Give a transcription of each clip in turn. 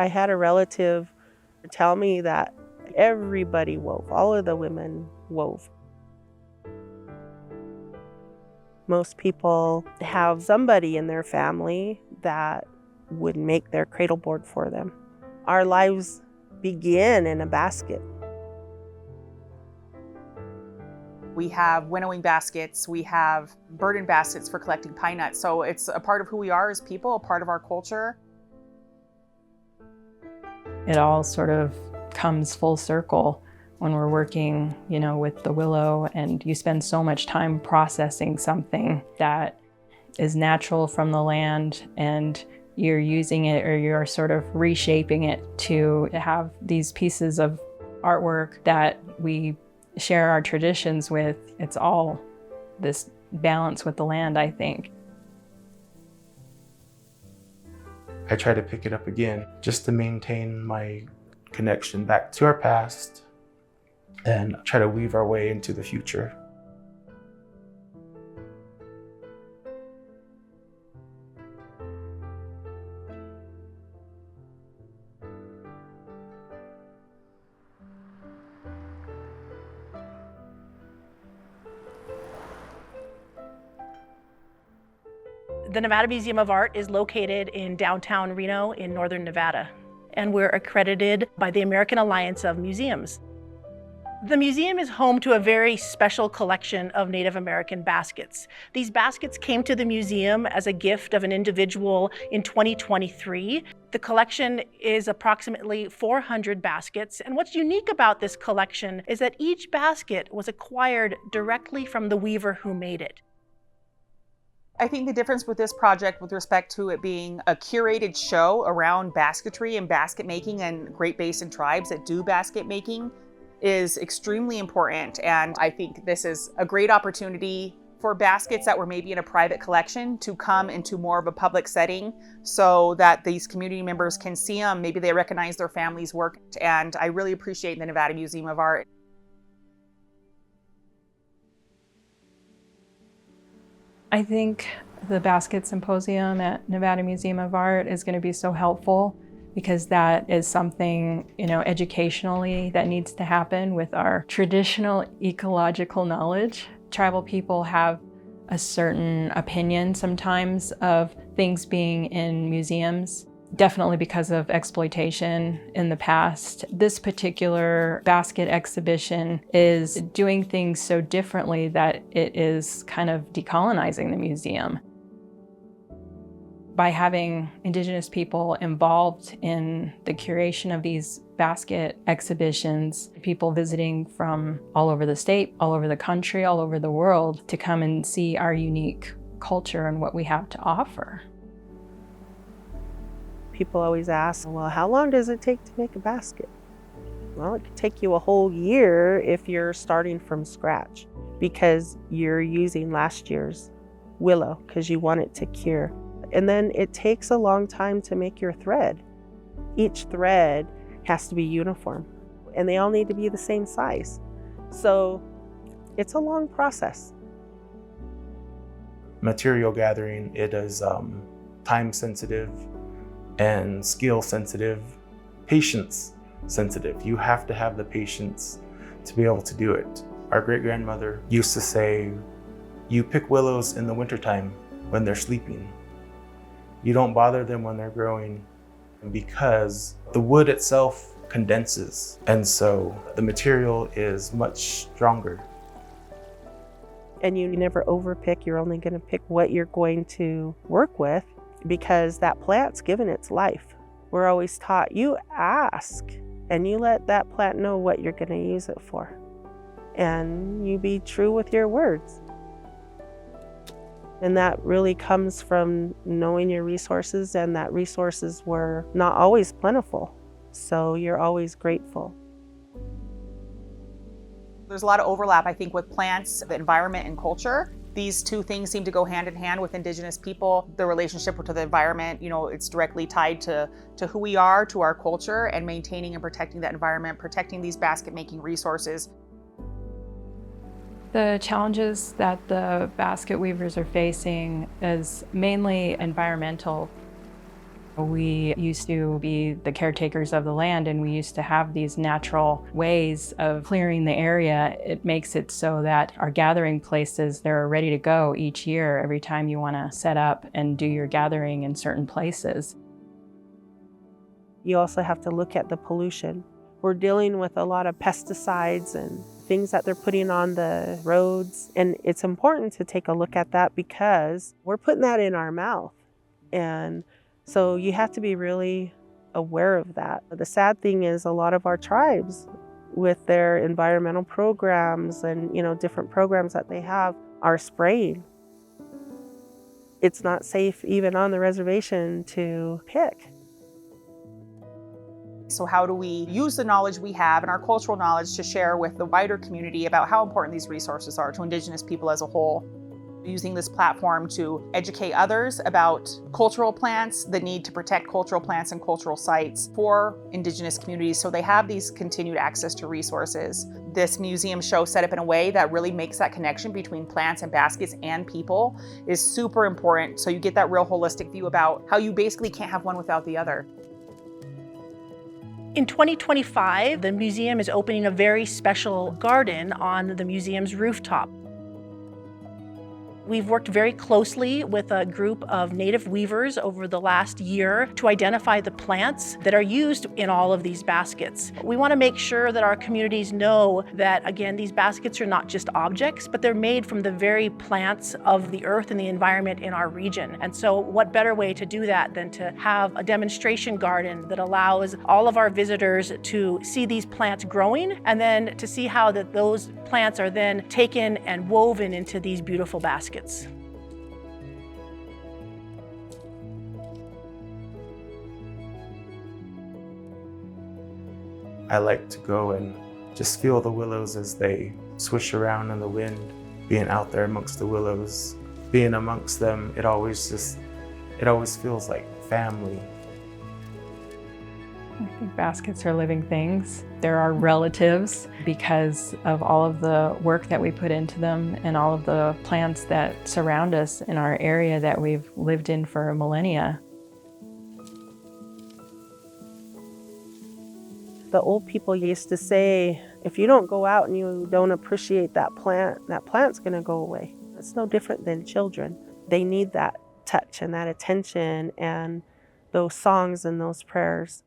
I had a relative tell me that everybody wove, all of the women wove. Most people have somebody in their family that would make their cradle board for them. Our lives begin in a basket. We have winnowing baskets, we have burden baskets for collecting pine nuts. So it's a part of who we are as people, a part of our culture. It all sort of comes full circle when we're working, with the willow, and you spend so much time processing something that is natural from the land, and you're using it, or you're sort of reshaping it to have these pieces of artwork that we share our traditions with. It's all this balance with the land, I think. I try to pick it up again just to maintain my connection back to our past and try to weave our way into the future. The Nevada Museum of Art is located in downtown Reno in northern Nevada, and we're accredited by the American Alliance of Museums. The museum is home to a very special collection of Native American baskets. These baskets came to the museum as a gift of an individual in 2023. The collection is approximately 400 baskets, and what's unique about this collection is that each basket was acquired directly from the weaver who made it. I think the difference with this project with respect to it being a curated show around basketry and basket making and Great Basin tribes that do basket making is extremely important. And I think this is a great opportunity for baskets that were maybe in a private collection to come into more of a public setting so that these community members can see them. Maybe they recognize their family's work. And I really appreciate the Nevada Museum of Art. I think the Basket Symposium at Nevada Museum of Art is going to be so helpful, because that is something, educationally that needs to happen with our traditional ecological knowledge. Tribal people have a certain opinion sometimes of things being in museums, definitely because of exploitation in the past. This particular basket exhibition is doing things so differently that it is kind of decolonizing the museum. By having Indigenous people involved in the curation of these basket exhibitions, people visiting from all over the state, all over the country, all over the world to come and see our unique culture and what we have to offer. People always ask, well, how long does it take to make a basket? Well, it could take you a whole year if you're starting from scratch, because you're using last year's willow because you want it to cure. And then it takes a long time to make your thread. Each thread has to be uniform, and they all need to be the same size. So it's a long process. Material gathering, it is time sensitive and skill sensitive, patience sensitive. You have to have the patience to be able to do it. Our great-grandmother used to say, you pick willows in the wintertime when they're sleeping. You don't bother them when they're growing, because the wood itself condenses, and so the material is much stronger. And you never overpick. You're only going to pick what you're going to work with, because that plant's given its life. We're always taught, you ask and you let that plant know what you're going to use it for, and you be true with your words. And that really comes from knowing your resources, and that resources were not always plentiful, so you're always grateful. There's a lot of overlap, I think, with plants, the environment, and culture. These two things seem to go hand in hand with Indigenous people. The relationship to the environment, it's directly tied to who we are, to our culture, and maintaining and protecting that environment, protecting these basket-making resources. The challenges that the basket weavers are facing is mainly environmental. We used to be the caretakers of the land, and we used to have these natural ways of clearing the area. It makes it so that our gathering places, they're ready to go each year every time you want to set up and do your gathering in certain places. You also have to look at the pollution. We're dealing with a lot of pesticides and things that they're putting on the roads. And it's important to take a look at that because we're putting that in our mouth. And so you have to be really aware of that. The sad thing is a lot of our tribes with their environmental programs and, different programs that they have are spraying. It's not safe even on the reservation to pick. So how do we use the knowledge we have and our cultural knowledge to share with the wider community about how important these resources are to Indigenous people as a whole? Using this platform to educate others about cultural plants, the need to protect cultural plants and cultural sites for Indigenous communities so they have these continued access to resources. This museum show set up in a way that really makes that connection between plants and baskets and people is super important, so you get that real holistic view about how you basically can't have one without the other. In 2025, the museum is opening a very special garden on the museum's rooftop. We've worked very closely with a group of native weavers over the last year to identify the plants that are used in all of these baskets. We want to make sure that our communities know that, again, these baskets are not just objects, but they're made from the very plants of the earth and the environment in our region. And so what better way to do that than to have a demonstration garden that allows all of our visitors to see these plants growing and then to see how that those plants are then taken and woven into these beautiful baskets. I like to go and just feel the willows as they swish around in the wind, being out there amongst the willows, being amongst them, it always feels like family. I think baskets are living things. They're our relatives because of all of the work that we put into them and all of the plants that surround us in our area that we've lived in for millennia. The old people used to say, if you don't go out and you don't appreciate that plant's going to go away. It's no different than children. They need that touch and that attention and those songs and those prayers.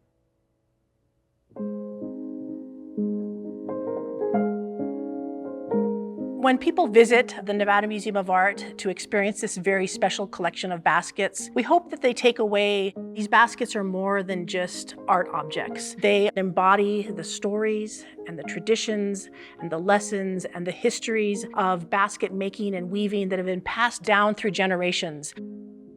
When people visit the Nevada Museum of Art to experience this very special collection of baskets, we hope that they take away these baskets are more than just art objects. They embody the stories and the traditions and the lessons and the histories of basket making and weaving that have been passed down through generations.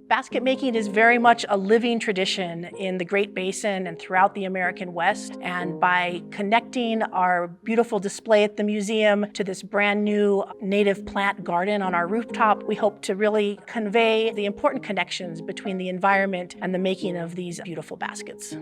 Basket making is very much a living tradition in the Great Basin and throughout the American West. And by connecting our beautiful display at the museum to this brand new native plant garden on our rooftop, we hope to really convey the important connections between the environment and the making of these beautiful baskets.